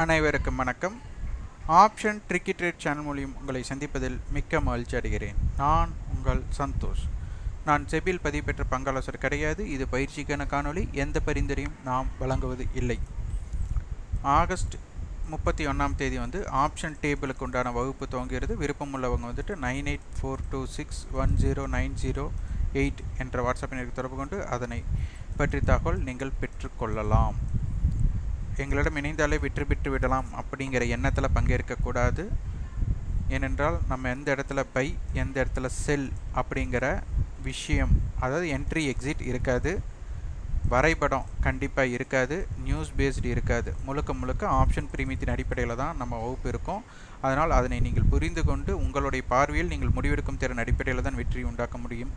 அனைவருக்கும் வணக்கம். Option tricky trade channel மூலியம் உங்களை சந்திப்பதில் மிக்க மகிழ்ச்சி அடைகிறேன். நான் உங்கள் சந்தோஷ். நான் செபியில் பதிவு பெற்ற பங்காளர் கிடையாது. இது பயிற்சிக்கான காணொளி. எந்த பரிந்துரையும் நாம் வழங்குவது இல்லை. ஆகஸ்ட் 31ஆம் தேதி ஆப்ஷன் டேபிளுக்கு உண்டான வகுப்பு துவங்குகிறது. விருப்பம் உள்ளவங்க 9842610908 என்ற வாட்ஸ்அப் எண்ணிற்கு தொடர்பு கொண்டு அதனை பற்றி தகவல் நீங்கள் பெற்றுக்கொள்ளலாம். எங்களிடம் இணைந்தாலே வெற்றி பெற்று விடலாம் அப்படிங்கிற எண்ணத்தில் பங்கேற்கக்கூடாது. ஏனென்றால் நம்ம எந்த இடத்துல பை எந்த இடத்துல செல் அப்படிங்கிற விஷயம், அதாவது என்ட்ரி எக்ஸிட் இருக்காது, வரைபடம் கண்டிப்பாக இருக்காது, நியூஸ் பேஸ்டு இருக்காது. முழுக்க ஆப்ஷன் பிரீமியத்தின் அடிப்படையில் தான் நம்ம வகுப்பு இருக்கும். அதனால் அதனை நீங்கள் புரிந்து கொண்டு உங்களுடைய பார்வையில் நீங்கள் முடிவெடுக்கும் திறன் அடிப்படையில் தான் வெற்றி உண்டாக்க முடியும்.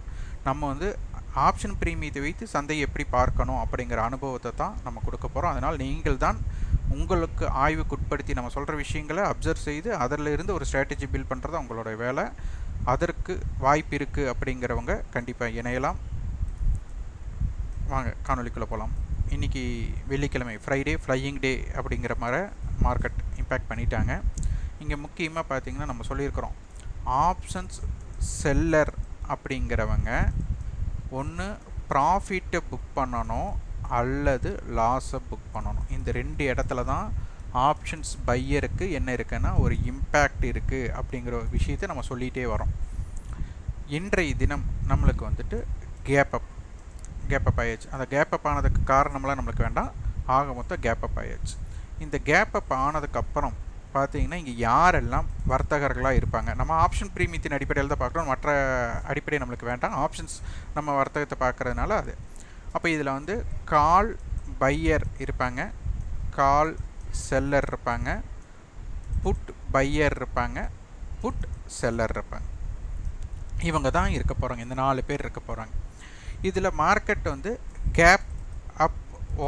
நம்ம ஆப்ஷன் பிரீமியத்தை வைத்து சந்தையை எப்படி பார்க்கணும் அப்படிங்கிற அனுபவத்தை தான் நம்ம கொடுக்க போகிறோம். அதனால் நீங்கள் தான் உங்களுக்கு ஆய்வுக்குட்படுத்தி நம்ம சொல்கிற விஷயங்களை அப்சர்வ் செய்து அதிலிருந்து ஒரு ஸ்ட்ராட்டஜி பில்ட் பண்ணுறது உங்களோட வேலை. அதற்கு வாய்ப்பு இருக்குது அப்படிங்கிறவங்க கண்டிப்பாக இணையலாம். வாங்க காணொலிக்குள்ளே போகலாம். இன்றைக்கி வெள்ளிக்கிழமை, ஃப்ரைடே, ஃப்ளையிங் டே அப்படிங்கிற மாதிரி மார்க்கெட் இம்பேக்ட் பண்ணிட்டாங்க. இங்கே முக்கியமாக பார்த்திங்கன்னா நம்ம சொல்லியிருக்கிறோம், ஆப்ஷன்ஸ் செல்லர் அப்படிங்கிறவங்க ஒன்று ப்ராஃபிட்டை புக் பண்ணணும் அல்லது லாஸை புக் பண்ணணும். இந்த ரெண்டு இடத்துல தான் ஆப்ஷன்ஸ் பையருக்கு என்ன இருக்குன்னா ஒரு இம்பேக்ட் இருக்குது அப்படிங்கிற விஷயத்தை நம்ம சொல்லிகிட்டே வரோம். இன்றைய தினம் நம்மளுக்கு கேப் அப் ஆயாச்சு. அந்த கேப் அப் ஆனதுக்கு காரணமெல்லாம் நம்மளுக்கு வேண்டாம், ஆக மொத்தம் கேப் அப் ஆயாச்சு. இந்த கேப் அப் ஆனதுக்கப்புறம் பார்த்தீங்கன்னா இங்கே யாரெல்லாம் வர்த்தகர்களாக இருப்பாங்க, நம்ம ஆப்ஷன் பிரீமியத்தின் அடிப்படையில் தான் பார்க்குறோம், மற்ற அடிப்படை நம்மளுக்கு வேண்டாம். ஆப்ஷன்ஸ் நம்ம வர்த்தகத்தை பார்க்குறதுனால அது. அப்போ இதில் கால் பையர் இருப்பாங்க, கால் செல்லர் இருப்பாங்க, புட் பையர் இருப்பாங்க, புட் செல்லர் இருப்பாங்க. இவங்க தான் இருக்க போகிறாங்க, இந்த 4 பேர் இருக்க போகிறாங்க. இதில் மார்க்கெட் கேப் அப்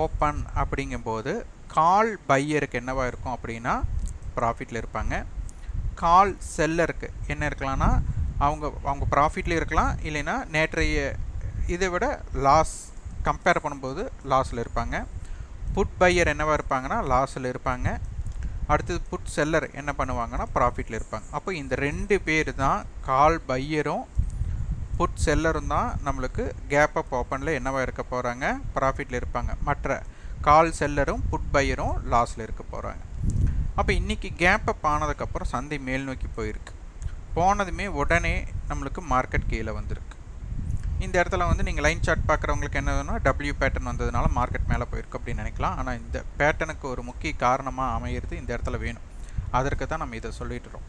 ஓப்பன் அப்படிங்கும்போது கால் பையருக்கு என்னவாக இருக்கும் அப்படின்னா ப்ராஃபிட்டில் இருப்பாங்க. கால் செல்லருக்கு என்ன இருக்கலாம்னா அவங்க ப்ராஃபிட்டில் இருக்கலாம், இல்லைன்னா நேற்றைய இதை விட லாஸ் கம்பேர் பண்ணும்போது லாஸில் இருப்பாங்க. புட் பையர் என்னவாக இருப்பாங்கன்னா லாஸில் இருப்பாங்க. அடுத்தது புட் செல்லர் என்ன பண்ணுவாங்கன்னா ப்ராஃபிட்டில் இருப்பாங்க. அப்போ இந்த 2 பேர் தான், கால் பையரும் புட் செல்லரும் தான் நம்மளுக்கு கேப் அப் ஓப்பனில் என்னவாக இருக்க போகிறாங்க, ப்ராஃபிட்டில் இருப்பாங்க. மற்ற கால் செல்லரும் புட் பையரும் லாஸில் இருக்க போகிறாங்க. அப்போ இன்றைக்கி கேப் அப் ஆனதுக்கப்புறம் சந்தை மேல் நோக்கி போயிருக்கு. போனதுமே உடனே நம்மளுக்கு மார்க்கெட் கீழே வந்திருக்கு. இந்த இடத்துல நீங்கள் லைன் சார்ட் பார்க்குறவங்களுக்கு என்னதுன்னா டபிள்யூ பேட்டர்ன் வந்ததுனால மார்க்கெட் மேலே போயிருக்கு அப்படின்னு நினைக்கலாம். ஆனால் இந்த பேட்டர்னுக்கு ஒரு முக்கிய காரணமாக அமையிறது இந்த இடத்துல வேணும். அதற்கு தான் நம்ம இதை சொல்லிட்டுறோம்.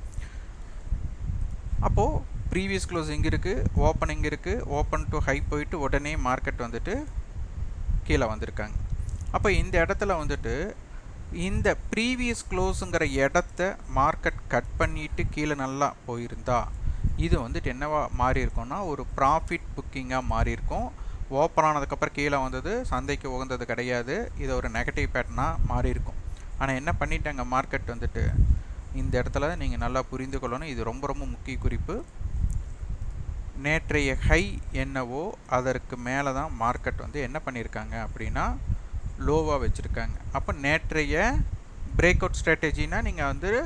அப்போது ப்ரீவியஸ் க்ளோஸ் இங்கே இருக்குது, ஓப்பன் இங்கே இருக்குது, ஓப்பன் டு ஹை போயிட்டு உடனே மார்க்கெட் கீழே வந்திருக்காங்க. அப்போ இந்த இடத்துல இந்த ப்ரீவியஸ் க்ளோஸுங்கிற இடத்த மார்க்கெட் கட் பண்ணிவிட்டு கீழே நல்லா போயிருந்தா இது என்னவா மாறி இருக்கும்னா ஒரு ப்ராஃபிட் புக்கிங்காக மாறி இருக்கும். ஓப்பன் ஆனதுக்கப்புறம் கீழே வந்தது சந்தைக்கு உகந்தது கிடையாது, இது ஒரு நெகட்டிவ் பேட்டர்னாக மாறி இருக்கும். ஆனால் என்ன பண்ணிட்டாங்க மார்க்கெட் இந்த இடத்துல நீங்கள் நல்லா புரிந்து கொள்ளணும். இது ரொம்ப முக்கிய குறிப்பு. நேற்றைய ஹை என்னவோ அதற்கு மேலே தான் மார்க்கெட் என்ன பண்ணியிருக்காங்க அப்படின்னா லோவாக வச்சுருக்காங்க. அப்போ நேற்றைய பிரேக் அவுட் ஸ்ட்ராட்டஜினா நீங்கள்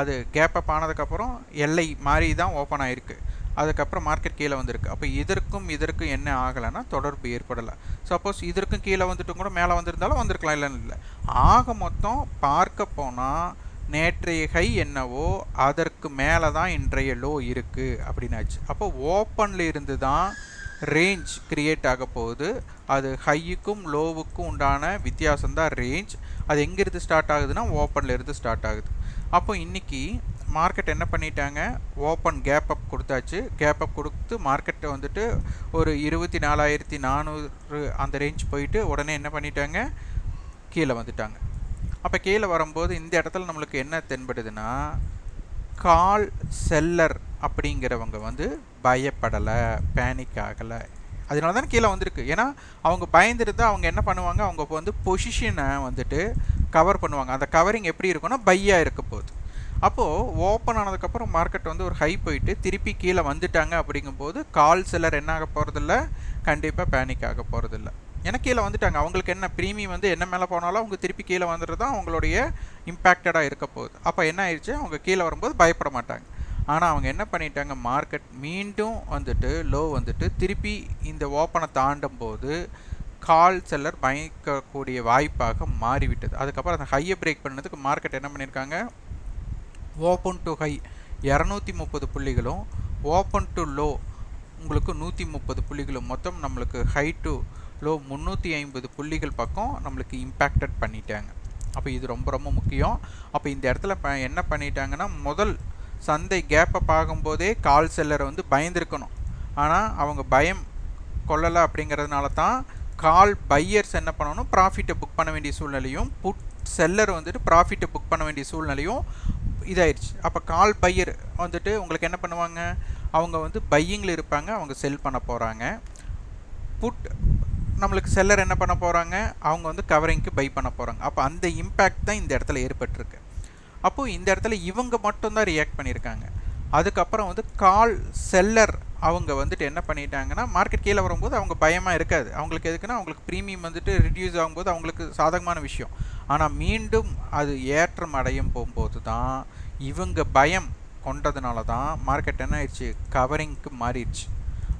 அது கேப் அப் ஆனதுக்கப்புறம் எல்லை மாதிரி தான் ஓப்பன் ஆகிருக்கு, அதுக்கப்புறம் மார்க்கெட் கீழே வந்திருக்கு. அப்போ இதற்கும் என்ன ஆகலைன்னா தொடர்பு ஏற்படலை. சப்போஸ் இதற்கும் கீழே வந்துட்டும் கூட மேலே வந்திருந்தாலும் வந்திருக்கலாம், இல்லைன்னு இல்லை. ஆக மொத்தம் பார்க்க போனால் நேற்றைய ஹை என்னவோ அதற்கு மேலே தான் இன்றைய லோ இருக்குது அப்படின்னாச்சு. அப்போ ஓப்பனில் இருந்து தான் ரேஞ்ச் கிரியேட் ஆக போகுது. அது ஹையுக்கும் லோவுக்கும் உண்டான வித்தியாசம்தான் ரேஞ்ச். அது எங்கேருந்து ஸ்டார்ட் ஆகுதுன்னா ஓப்பனில் இருந்து ஸ்டார்ட் ஆகுது. அப்போ இன்றைக்கி மார்க்கெட் என்ன பண்ணிட்டாங்க, ஓப்பன் கேப் அப் கொடுத்தாச்சு. கேப் அப் கொடுத்து மார்க்கெட்டை ஒரு 24,400 அந்த ரேஞ்ச் போயிட்டு உடனே என்ன பண்ணிட்டாங்க, கீழே வந்துட்டாங்க. அப்போ கீழே வரும்போது இந்த இடத்துல நம்மளுக்கு என்ன தென்படுதுன்னா கால் செல்லர் அப்படிங்கிறவங்க பயப்படலை, பேனிக் ஆகலை. அதனால தான் கீழே வந்திருக்கு. ஏன்னா அவங்க பயந்துருந்தால் அவங்க என்ன பண்ணுவாங்க, அவங்க பொசிஷனை கவர் பண்ணுவாங்க. அந்த கவரிங் எப்படி இருக்குன்னா பையாக இருக்க போகுது. அப்போது ஓப்பன் ஆனதுக்கப்புறம் மார்க்கெட் ஒரு ஹை போயிட்டு திருப்பி கீழே வந்துட்டாங்க. அப்படிங்கும்போது கால் செல்லர் என்ன ஆக போகிறதில்ல, கண்டிப்பாக பேனிக் ஆக போகிறதில்ல. ஏன்னா கீழே வந்துட்டாங்க. அவங்களுக்கு என்ன ப்ரீமியம் வந்து என்ன மேலே போனாலும் அவங்க திருப்பி கீழே வந்துடுறது தான் அவங்களுடைய இம்பேக்டடாக இருக்க போகுது. அப்போ என்ன ஆயிடுச்சு, அவங்க கீழே வரும்போது பயப்பட மாட்டாங்க. ஆனால் அவங்க என்ன பண்ணிட்டாங்க, மார்க்கெட் மீண்டும் வந்துட்டு லோ வந்துட்டு திருப்பி இந்த ஓப்பனை தாண்டும் போது கால் செல்லர் பயக்கக்கூடிய வாய்ப்பாக மாறிவிட்டது. அதுக்கப்புறம் அந்த ஹையை பிரேக் பண்ணதுக்கு மார்க்கெட் என்ன பண்ணியிருக்காங்க, ஓப்பன் டு ஹை 230 புள்ளிகளும் ஓப்பன் டு லோ உங்களுக்கு 130 புள்ளிகளும், மொத்தம் நம்மளுக்கு ஹை டு லோ 350 புள்ளிகள் பக்கம் நம்மளுக்கு இம்பேக்டட் பண்ணிட்டாங்க. அப்போ இது ரொம்ப ரொம்ப முக்கியம். அப்போ இந்த இடத்துல என்ன பண்ணிட்டாங்கன்னா, முதல் சந்தை கேப்பை பார்க்கும்போதே கால் செல்லரை வந்து பயந்துருக்கணும். ஆனால் அவங்க பயம் கொள்ளலை. அப்படிங்கிறதுனால தான் கால் பையர்ஸ் என்ன பண்ணணும், ப்ராஃபிட்டை புக் பண்ண வேண்டிய சூழ்நிலையும், புட் செல்லர் வந்துட்டு ப்ராஃபிட்டை புக் பண்ண வேண்டிய சூழ்நிலையும் இதாயிடுச்சு. அப்போ கால் பையர் வந்துட்டு உங்களுக்கு என்ன பண்ணுவாங்க, அவங்க வந்து பையிங்கில் இருப்பாங்க, அவங்க செல் பண்ண போகிறாங்க. புட் நம்மளுக்கு செல்லர் என்ன பண்ண போகிறாங்க, அவங்க வந்து கவரிங்க்கு பை பண்ண போகிறாங்க. அப்போ அந்த இம்பேக்ட் தான் இந்த இடத்துல ஏற்பட்டிருக்கு. அப்போது இந்த இடத்துல இவங்க மட்டும்தான் ரியாக்ட் பண்ணியிருக்காங்க. அதுக்கப்புறம் வந்து கால் செல்லர் அவங்க வந்துட்டு என்ன பண்ணிட்டாங்கன்னா, மார்க்கெட் கீழே வரும்போது அவங்க பயமாக இருக்காது. அவங்களுக்கு எதுக்குன்னா, அவங்களுக்கு ப்ரீமியம் வந்துட்டு ரிடியூஸ் ஆகும்போது அவங்களுக்கு சாதகமான விஷயம். ஆனால் மீண்டும் அது ஏற்றம் அடையும் போகும்போது தான் இவங்க பயம் கொண்டதுனால தான் மார்க்கெட் என்ன ஆயிடுச்சு, கவரிங்க்கு மாறிடுச்சு.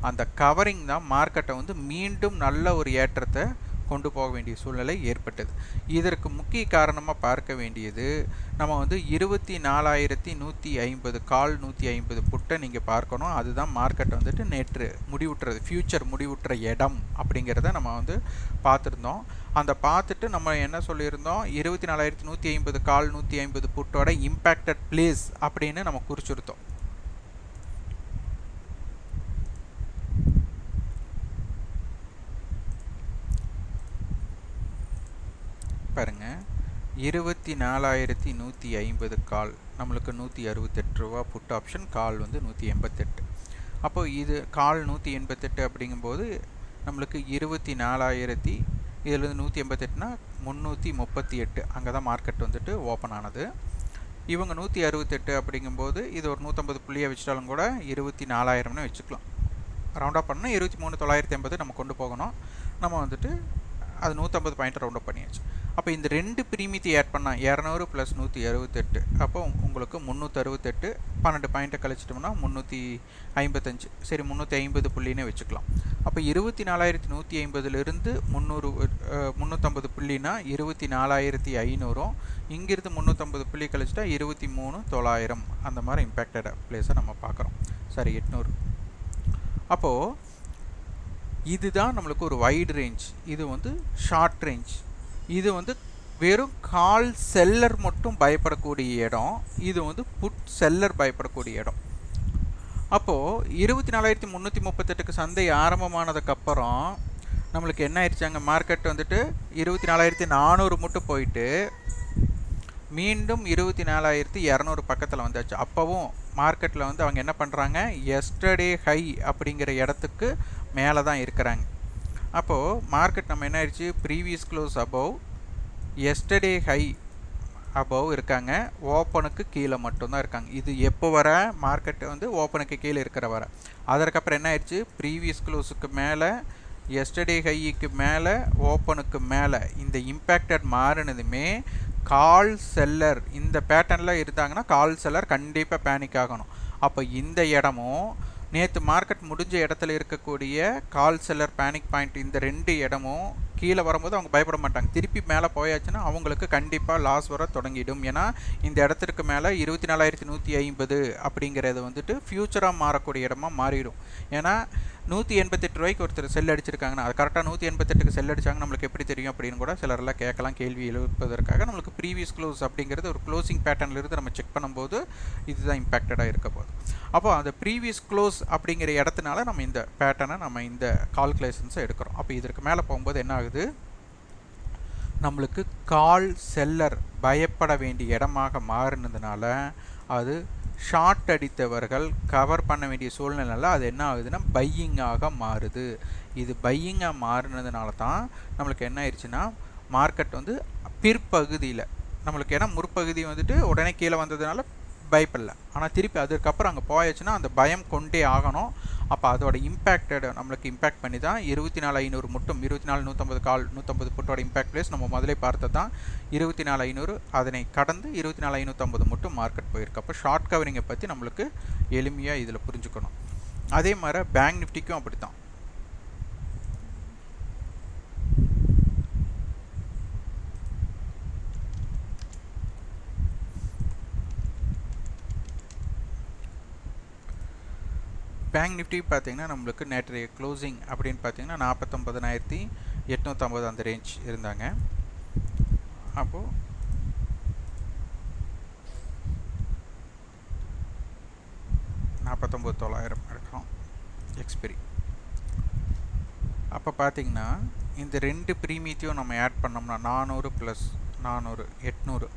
அந்த கவரிங் தான் மார்க்கெட்டை வந்து மீண்டும் நல்ல ஒரு ஏற்றத்தை கொண்டு போக வேண்டிய சூழ்நிலை ஏற்பட்டது. இதற்கு முக்கிய காரணமாக பார்க்க வேண்டியது, நம்ம வந்து 24,150 கால் 150 புட்டை நீங்கள் பார்க்கணும். அதுதான் மார்க்கெட் வந்துட்டு நேற்று முடிவுற்றது, ஃபியூச்சர் முடிவுற்ற இடம் அப்படிங்கிறத நம்ம வந்து பார்த்துருந்தோம். அந்த பார்த்துட்டு நம்ம என்ன சொல்லியிருந்தோம், 24,150 கால் 150 புட்டோட இம்பேக்டட் பிளேஸ் அப்படின்னு நம்ம குறிச்சிருந்தோம். பாருங்க, 24,150 கால் நம்மளுக்கு 168 ரூபா புட் ஆப்ஷன், கால் வந்து 188. அப்போது இது கால் 188 அப்படிங்கும்போது நம்மளுக்கு 24,000 இதில் 188னா 338, அங்கே தான் மார்க்கெட் வந்துட்டு ஓப்பன் ஆனது. இவங்க 168 அப்படிங்கும்போது இது ஒரு 150 புள்ளியை வச்சுட்டாலும் கூட 24,000னு வச்சுக்கலாம். ரவுண்டாக பண்ணால் 23,980 நம்ம கொண்டு போகணும். நம்ம வந்துட்டு அது 150 பாயிண்ட் ரவுண்டப் பண்ணியாச்சு. அப்போ இந்த ரெண்டு ப்ரீமியத்தை ஆட் பண்ணால் 200 + 168, அப்போ உங்களுக்கு 368, 12 பாயிண்ட்டை கழிச்சிட்டோம்னா 355. சரி, 350 புள்ளினே வச்சுக்கலாம். அப்போ 24,150லிருந்து 350 புள்ளினா 24,500, இங்கிருந்து 350 புள்ளி கழிச்சிட்டா 23,900, அந்த மாதிரி இம்பேக்டட் பிளேஸை நம்ம பார்க்குறோம். சரி, 800. அப்போது இதுதான் நம்மளுக்கு ஒரு வைடு ரேஞ்ச், இது வந்து ஷார்ட் ரேஞ்ச். இது வந்து வெறும் கால் செல்லர் மட்டும் பயப்படக்கூடிய இடம், இது வந்து புட் செல்லர் பயப்படக்கூடிய இடம். அப்போது 24,338க்கு சந்தை ஆரம்பமானதுக்கப்புறம் நம்மளுக்கு என்ன ஆயிடுச்சாங்க, மார்க்கெட் வந்துட்டு 24,400 மட்டும் போயிட்டு மீண்டும் 24,200 பக்கத்தில் வந்தாச்சு. அப்போவும் மார்க்கெட்டில் வந்து அவங்க என்ன பண்ணுறாங்க, எஸ்டர்டே ஹை அப்படிங்கிற இடத்துக்கு மேலே தான் இருக்கிறாங்க. அப்போது மார்க்கெட் நம்ம என்ன ஆயிடுச்சு, previous close above, yesterday high above இருக்காங்க, ஓப்பனுக்கு கீழே மட்டும்தான் இருக்காங்க. இது எப்போ வர, மார்க்கெட்டு வந்து ஓப்பனுக்கு கீழே இருக்கிற வர. அதற்கப்புறம் என்ன ஆயிடுச்சு, ப்ரீவியஸ் க்ளோஸுக்கு மேலே, எஸ்டர்டே ஹைக்கு மேலே, ஓப்பனுக்கு மேலே, இந்த இம்பேக்டட் மாறினதுமே கால் செல்லர் இந்த பேட்டர்னில் இருந்தாங்கன்னா கால் செல்லர் கண்டிப்பாக பேனிக் ஆகணும். அப்போ இந்த இடமும் நேற்று மார்க்கெட் முடிஞ்ச இடத்துல இருக்கக்கூடிய கால் செல்லர் பேனிக் பாயிண்ட், இந்த ரெண்டு இடமும் கீழே வரும்போது அவங்க பயப்பட மாட்டாங்க. திருப்பி மேலே போயாச்சுன்னா அவங்களுக்கு கண்டிப்பாக லாஸ் வர தொடங்கிடும். ஏன்னா இந்த இடத்திற்கு மேலே 24,150 அப்படிங்கிறது வந்துட்டு ஃப்யூச்சராக மாறக்கூடிய இடமா மாறிடும். ஏன்னா 188 ரூபாய்க்கு ஒருத்தர் செல் அடிச்சிருக்காங்கன்னா, அது கரெக்டாக 188க்கு செல் அடிச்சாங்க நம்மளுக்கு எப்படி தெரியும் அப்படின்னு கூட சிலரெல்லாம் கேட்கலாம். கேள்வி எழுப்பதற்காக நம்மளுக்கு ப்ரீவியஸ் க்ளோஸ் அப்படிங்கிறது ஒரு க்ளோசிங் பேட்டர்னிலிருந்து நம்ம செக் பண்ணும்போது இதுதான் இம்பேக்டடாக இருக்க போகுது. அப்போ அந்த ப்ரீவியஸ் க்ளோஸ் அப்படிங்கிற இடத்துனால நம்ம இந்த பேட்டர்னை நம்ம இந்த கால்குலேஷன்ஸை எடுக்கிறோம். அப்போ இதற்கு மேலே போகும்போது என்ன ஆகுது, நம்மளுக்கு கால் செல்லர் பயப்பட வேண்டிய இடமாக மாறினதுனால அது ஷார்ட் அடித்தவர்கள் கவர் பண்ண வேண்டிய சூழ்நிலையில் அது என்ன ஆகுதுன்னா பையிங்காக மாறுது. இது பையிங்காக மாறினதுனால தான் நம்மளுக்கு என்ன ஆயிடுச்சுன்னா மார்க்கெட் வந்து பிற்பகுதியில் நம்மளுக்கு, ஏன்னா முற்பகுதி வந்துட்டு உடனே கீழே வந்ததுனால பயப்படல, ஆனால் திருப்பி அதுக்கப்புறம் அங்கே போயாச்சுன்னா அந்த பயம் கொண்டே ஆகணும். அப்போ அதோட இம்பேக்டட் நம்மளுக்கு இம்பேக்ட் பண்ணி தான் 24,500 மட்டும் 24,150 கால் 150 புட்டோட இம்பேக்ட் ப்ளேஸ் நம்ம முதலே பார்த்தது தான் 24,500. அதனை கடந்து 24,550 மட்டும் மார்க்கெட் போயிருக்கு. அப்போ ஷார்ட் கவரிங்கை பற்றி நம்மளுக்கு எளிமையாக இதில் புரிஞ்சுக்கணும். அதே மாதிரி பேங்க் நிஃப்டிக்கும் அப்படி தான். பேங்க் நிஃப்டி பார்த்தீங்கன்னா நம்மளுக்கு நேற்றைய க்ளோசிங் அப்படின்னு பார்த்தீங்கன்னா 49,850 அந்த ரேஞ்ச் இருந்தாங்க. அப்போது 49,900 எடுக்கிறோம் எக்ஸ்பிரி. அப்போ பார்த்தீங்கன்னா இந்த ரெண்டு ப்ரீமியத்தையும் நம்ம ஆட் பண்ணோம்னா 400 + 400 800.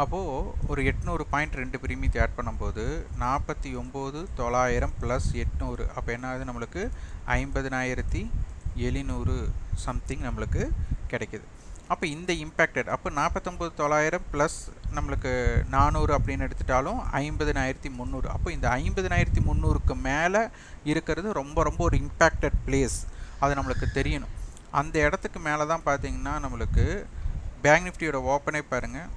அப்போது ஒரு 800 பாயிண்ட் ரெண்டு ப்ரீமியத்தை ஆட் பண்ணும்போது 49,900 + 800. அப்போ என்ன ஆகுது நம்மளுக்கு 50,700 சம்திங் நம்மளுக்கு கிடைக்கிது. அப்போ இந்த இம்பேக்டட் அப்போ 49,900 + நம்மளுக்கு 400 அப்படின்னு எடுத்துட்டாலும் 50,300. அப்போ இந்த 50,300க்கு மேலே இருக்கிறது ரொம்ப ரொம்ப ஒரு இம்பேக்டட் பிளேஸ், அது நம்மளுக்கு தெரியணும். அந்த இடத்துக்கு மேலே தான் பார்த்தீங்கன்னா நம்மளுக்கு பேங்க் நிஃப்டியோட ஓப்பனே பாருங்கள்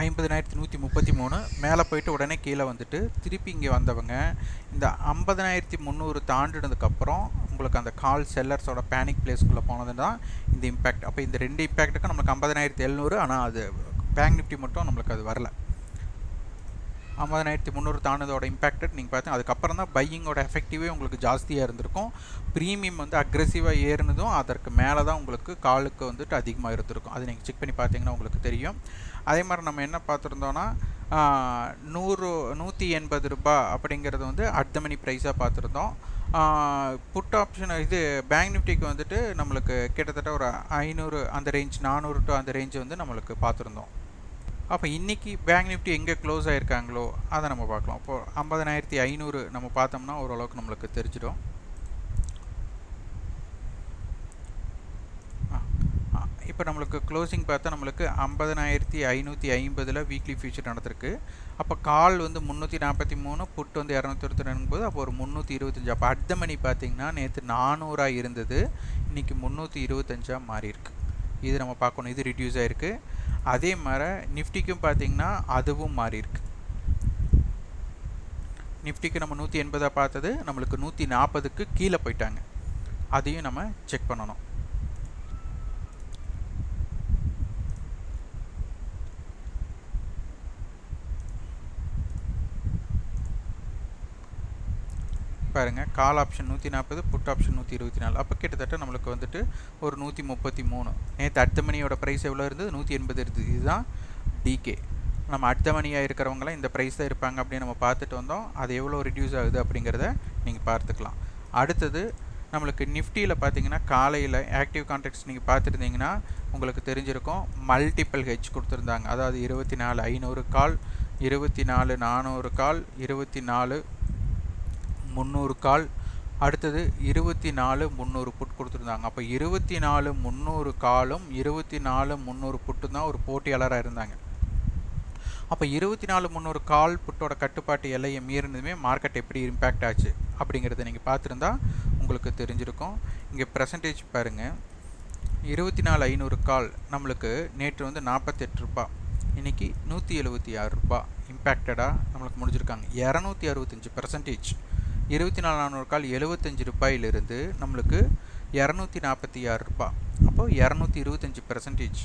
50,133 மேலே போயிட்டு உடனே கீழே வந்துட்டு திருப்பி இங்கே வந்தவங்க இந்த 50,300 தாண்டினதுக்கப்புறம் உங்களுக்கு அந்த கால் செல்லர்ஸோட பேனிக் பிளேஸ்க்குள்ளே போனது தான் இந்த இம்பேக்ட். அப்போ இந்த ரெண்டு இம்பேக்ட்டுக்கும் நம்மளுக்கு 50,700, ஆனால் அது பேங்க் நிஃப்டி மட்டும் நம்மளுக்கு அது வரல. 50,300 தாண்டதோட இம்பேக்டட் நீங்கள் பார்த்தீங்கன்னா அதுக்கப்புறம் தான் பையிங்கோட எஃபெக்டிவே உங்களுக்கு ஜாஸ்தியாக இருந்திருக்கும். ப்ரீமியம் வந்து அக்ரெசிவாக ஏறினதும் அதற்கு மேலே தான் உங்களுக்கு காலுக்கு வந்துட்டு அதிகமாக இருந்திருக்கும். அது நீங்கள் செக் பண்ணி பார்த்தீங்கன்னா உங்களுக்கு தெரியும். அதே மாதிரி நம்ம என்ன பார்த்துருந்தோன்னா 180 ரூபாய் அப்படிங்கிறது வந்து அட் த மணி ப்ரைஸாக பார்த்துருந்தோம். புட் ஆப்ஷன் இது பேங்க் நிஃப்டிக்கு வந்துட்டு நம்மளுக்கு கிட்டத்தட்ட ஒரு 500 அந்த ரேஞ்ச் 400 to அந்த ரேஞ்ச் வந்து நம்மளுக்கு பார்த்துருந்தோம். அப்போ இன்றைக்கி பேங்க் நிஃப்டி எங்கே க்ளோஸ் ஆகிருக்காங்களோ அதை நம்ம பார்க்கலாம். இப்போது 50,500 நம்ம பார்த்தோம்னா ஓரளவுக்கு நம்மளுக்கு தெரிஞ்சிடும். இப்போ நம்மளுக்கு க்ளோசிங் பார்த்தா நம்மளுக்கு 50,550 வீக்லி ஃபியூச்சர் நடந்திருக்கு. அப்போ கால் வந்து 343, புட் வந்து 222 போது அப்போ ஒரு 325. அப்போ அட் த மணி பார்த்திங்கன்னா நேற்று 400 இருந்தது, இன்றைக்கி 325 மாறி இருக்கு. இது நம்ம பார்க்கணும், இது ரிடியூஸ் ஆகிருக்கு. அதே மாதிரி நிஃப்டிக்கும் பார்த்திங்கன்னா அதுவும் மாறி இருக்கு. நிஃப்டிக்கு நம்ம 180 பார்த்தது நம்மளுக்கு 140க்கு கீழே போயிட்டாங்க, அதையும் நம்ம செக் பண்ணணும். பாருங்கள், கால் ஆப்ஷன் 140, புட் ஆப்ஷன் 124. அப்போ கிட்டத்தட்ட நம்மளுக்கு வந்துட்டு ஒரு 133. நேற்று அட் த மணியோட ப்ரைஸ் எவ்வளோ இருந்தது? 180 இருந்தது. இதுதான் டிகே. நம்ம அட் த மணியாக இருக்கிறவங்களாம் இந்த ப்ரைஸ் தான் இருப்பாங்க அப்படின்னு நம்ம பார்த்துட்டு வந்தோம். அது எவ்வளோ ரிடியூஸ் ஆகுது அப்படிங்கிறத நீங்கள் பார்த்துக்கலாம். அடுத்தது நம்மளுக்கு நிஃப்டியில் பார்த்தீங்கன்னா காலையில் ஆக்டிவ் கான்ட்ராக்ட்ஸ் நீங்கள் பார்த்துருந்தீங்கன்னா உங்களுக்கு தெரிஞ்சிருக்கும். மல்டிபிள் ஹெட்ஜ் கொடுத்துருந்தாங்க. அதாவது 24,500 கால், 24,400 கால், 24,300 கால், அடுத்தது 24,300 புட் கொடுத்துருந்தாங்க. அப்போ 24,300 காலும் 24,300 புட்டு தான் ஒரு போட்டியாளராக இருந்தாங்க. அப்போ 24,300 கால் புட்டோட கட்டுப்பாட்டு எல்லையை மீறினதுமே மார்க்கெட் எப்படி இம்பேக்ட் ஆச்சு அப்படிங்கிறத நீங்கள் பார்த்துருந்தா உங்களுக்கு தெரிஞ்சிருக்கும். இங்கே பர்சன்டேஜ் பாருங்கள், 24,500 கால் நம்மளுக்கு நேற்று வந்து 48 ரூபாய், இன்றைக்கி 176 ரூபாய் இம்பேக்டடாக நம்மளுக்கு முடிஞ்சிருக்காங்க. 265%. 24,400 கால் 75 ரூபாயிலிருந்து நம்மளுக்கு 246 ரூபாய், அப்போது 225%.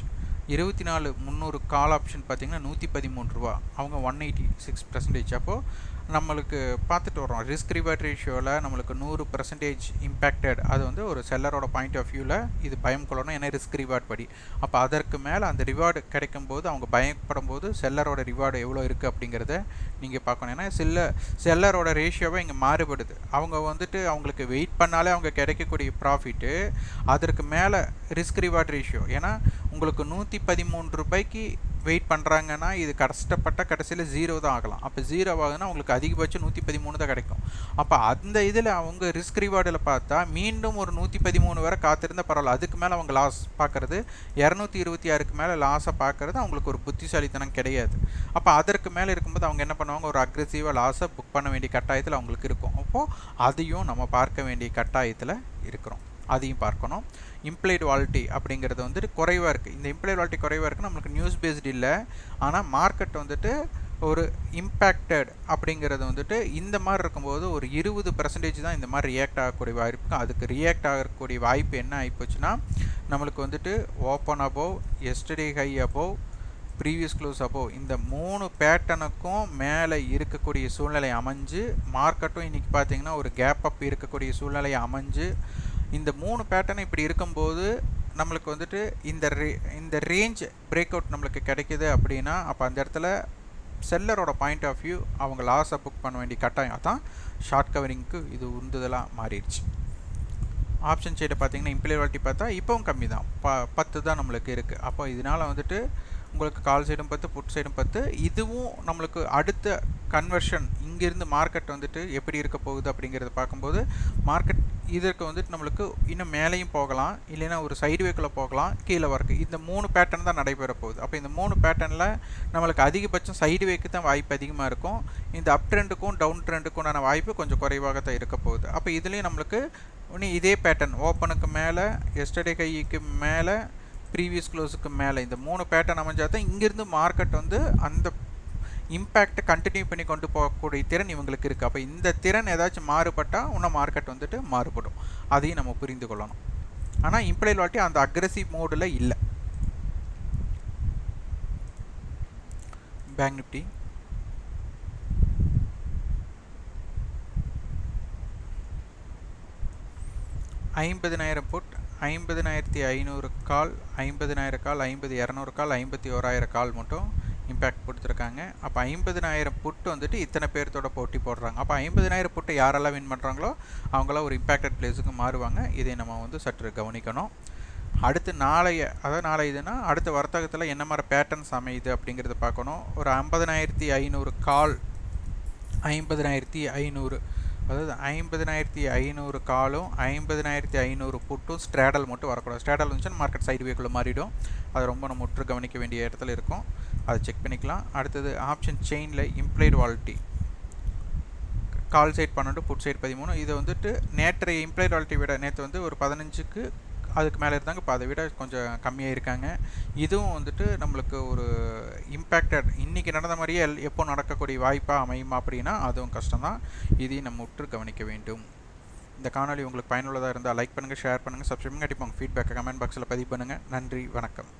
24,300 கால் ஆப்ஷன் பார்த்திங்கன்னா 113 ரூபா, அவங்க 186%. அப்போது நம்மளுக்கு பார்த்துட்டு வரோம் ரிஸ்க் ரிவார்ட் ரேஷியோவில் நம்மளுக்கு 100% இம்பேக்டட். அது வந்து ஒரு செல்லரோட பாயிண்ட் ஆஃப் வியூவில் இது பயம் கொள்ளணும், ஏன்னா ரிஸ்க் ரிவார்ட் படி. அப்போ அதற்கு மேலே அந்த ரிவார்டு கிடைக்கும் போது அவங்க பயப்படும் போது செல்லரோட ரிவார்டு எவ்வளோ இருக்குது அப்படிங்கிறத நீங்கள் பார்க்கணும். ஏன்னா செல்லரோட ரேஷியோவை இங்கே மாறுபடுது. அவங்க வந்துட்டு அவங்களுக்கு வெயிட் பண்ணாலே அவங்க கிடைக்கக்கூடிய ப்ராஃபிட்டு அதற்கு மேலே ரிஸ்க் ரிவார்ட் ரேஷியோ. ஏன்னா உங்களுக்கு 113 ரூபாய்க்கு வெயிட் பண்ணுறாங்கன்னா இது கஷ்டப்பட்ட கடைசியில் 0 தான் ஆகலாம். அப்போ 0 ஆகுதுன்னா உங்களுக்கு அதிகபட்சம் 113 தான் கிடைக்கும். அப்போ அந்த இதில் அவங்க ரிஸ்க் ரிவார்டில் பார்த்தா மீண்டும் ஒரு 113 வரை காத்திருந்தால் பரவாயில்ல. அதுக்கு மேலே அவங்க லாஸ் பார்க்குறது 226க்கு மேலே லாஸை பார்க்குறது அவங்களுக்கு ஒரு புத்திசாலித்தனம் கிடையாது. அப்போ அதற்கு மேலே இருக்கும்போது அவங்க என்ன பண்ணுவாங்க, ஒரு அக்ரெசிவாக லாஸை புக் பண்ண வேண்டிய கட்டாயத்தில் அவங்களுக்கு இருக்கும். அப்போது அதையும் நம்ம பார்க்க வேண்டிய கட்டாயத்தில் இருக்கிறோம். அதையும் பார்க்கணும். இம்ப்ளைடு வாலிட்டி அப்படிங்கிறது வந்துட்டு குறைவாக இருக்குது. இந்த இம்ப்ளைடு வாலிட்டி குறைவாக இருக்குது, நம்மளுக்கு நியூஸ் பேஸ்டு இல்லை. ஆனால் மார்க்கெட் வந்துட்டு ஒரு இம்பேக்டட் அப்படிங்கிறது வந்துட்டு இந்த மாதிரி இருக்கும்போது ஒரு 20% தான் இந்த மாதிரி ரியாக்ட் ஆகக்கூடிய வாய்ப்பு. அதுக்கு ரியாக்ட் ஆகக்கூடிய வாய்ப்பு என்ன ஆகிப்போச்சுன்னா, நம்மளுக்கு வந்துட்டு open above, yesterday high above, previous close above, இந்த 3 பேட்டர்னுக்கும் மேலே இருக்கக்கூடிய சூழ்நிலை அமைஞ்சு, மார்க்கெட்டும் இன்றைக்கி பார்த்திங்கன்னா ஒரு கேப் அப் இருக்கக்கூடிய சூழ்நிலை அமைஞ்சு, இந்த 3 பேட்டர்ன் இப்படி இருக்கும்போது நம்மளுக்கு வந்துட்டு இந்த ரேஞ்ச் பிரேக் அவுட் நம்மளுக்கு கிடைக்கிது அப்படின்னா, அப்போ அந்த இடத்துல செல்லரோட பாயிண்ட் ஆஃப் வியூ அவங்க லாஸை புக் பண்ண வேண்டிய கட்டாயம் தான் ஷார்ட் கவரிங்க்கு இது உந்துதலாக மாறிடுச்சு. ஆப்ஷன் சைடை பார்த்தீங்கன்னா இம்ப்ளைடு வாலிட்டி பார்த்தா இப்போவும் கம்மி தான், 10 தான் நம்மளுக்கு இருக்குது. அப்போ இதனால் வந்துட்டு உங்களுக்கு கால் சைடும் 10, புட் சைடும் 10. இதுவும் நம்மளுக்கு அடுத்த கன்வர்ஷன் இங்கேருந்து மார்க்கெட் வந்துட்டு எப்படி இருக்க போகுது அப்படிங்கிறத பார்க்கும்போது மார்க்கெட் இதற்கு வந்துட்டு நம்மளுக்கு இன்னும் மேலேயும் போகலாம், இல்லைன்னா ஒரு சைடுவேக்குள்ளே போகலாம், கீழே வரக்கு. இந்த 3 பேட்டர்ன் தான் நடைபெற போகுது. அப்போ இந்த 3 பேட்டர்னில் நம்மளுக்கு அதிகபட்சம் சைடுவேக்கு தான் வாய்ப்பு அதிகமாக இருக்கும். இந்த அப் ட்ரெண்டுக்கும் டவுன் ட்ரெண்டுக்குண்டான வாய்ப்பு கொஞ்சம் குறைவாக தான் இருக்க போகுது. அப்போ இதுலேயும் நம்மளுக்கு இன்னும் இதே பேட்டர்ன் ஓப்பனுக்கு மேலே, எஸ்டர்டே கைக்கு மேலே, ப்ரீவியஸ் க்ளோஸுக்கு மேலே, இந்த 3 பேட்டர்ன் அமைஞ்சால் தான் இங்கேருந்து மார்க்கெட் வந்து அந்த இம்பேக்டை கண்டினியூ பண்ணி கொண்டு போகக்கூடிய திறன் இவங்களுக்கு இருக்குது. அப்போ இந்த திறன் ஏதாச்சும் மாறுபட்டால் இன்னும் மார்க்கெட் வந்துட்டு மாறுபடும். அதையும் நம்ம புரிந்து கொள்ளணும். ஆனால் இம்ப்ளைடு வாலிட்டி அந்த அக்ரெசிவ் மோடில் இல்லை. பேங்க் நிஃப்டி 50,000 புட், 50,500 கால், 50,000 கால், 50,200 கால், 51,000 கால் மட்டும் இம்பேக்ட் கொடுத்துருக்காங்க. அப்போ 50,000 புட்டு வந்துட்டு இத்தனை பேர்த்தோட போட்டி போடுறாங்க. அப்போ 50,000 புட்டு யாரெல்லாம் வின் பண்ணுறாங்களோ அவங்களாம் ஒரு இம்பேக்டட் பிளேஸுக்கு மாறுவாங்க. இதை நம்ம வந்து சற்று கவனிக்கணும். அடுத்து நாளை இதுனா அடுத்த வர்த்தகத்தில் என்ன மாதிரி பேட்டர்ன்ஸ் அமையுது அப்படிங்கிறத பார்க்கணும். ஒரு 50,500 கால், 50,500, அதாவது 50,500 காலும் 50,500 புட்டும் ஸ்ட்ராடல் மட்டும் வரக்கூடாது. ஸ்ட்ராடல் வந்துச்சுன்னா மார்க்கெட் சைடுவேக்குள்ளே மாறிடும். அது ரொம்ப நம்ம முற்று கவனிக்க வேண்டிய இடத்துல இருக்கும். அதை செக் பண்ணிக்கலாம். அடுத்தது ஆப்ஷன் செயினில் இம்ப்ளைடு வாலிட்டி கால் சைட் 12, புட் சைட் 13. இதை வந்துட்டு நேற்றைய இம்ப்ளைடு வாலிட்டி விட நேற்று வந்து ஒரு 15க்கு அதுக்கு மேலே இருந்தாங்க. இப்போ அதை விட கொஞ்சம் கம்மியாக இருக்காங்க. இதுவும் வந்துட்டு நம்மளுக்கு ஒரு இம்பேக்டட் இன்றைக்கி நடந்த மாதிரியே எப்போ நடக்கக்கூடிய வாய்ப்பாக அமையுமா அப்படின்னா அதுவும் கஷ்டம்தான். இதையும் நம்ம உற்று கவனிக்க வேண்டும். இந்த காணொலி உங்களுக்கு பயனுள்ளதாக இருந்தால் லைக் பண்ணுங்கள், ஷேர் பண்ணுங்கள், சப்ஸ்கிரைப் பண்ணுங்கள். கண்டிப்பாக உங்கள் ஃபீட்பேக்கை கமெண்ட் பாக்ஸில் பதிவு பண்ணுங்கள். நன்றி, வணக்கம்.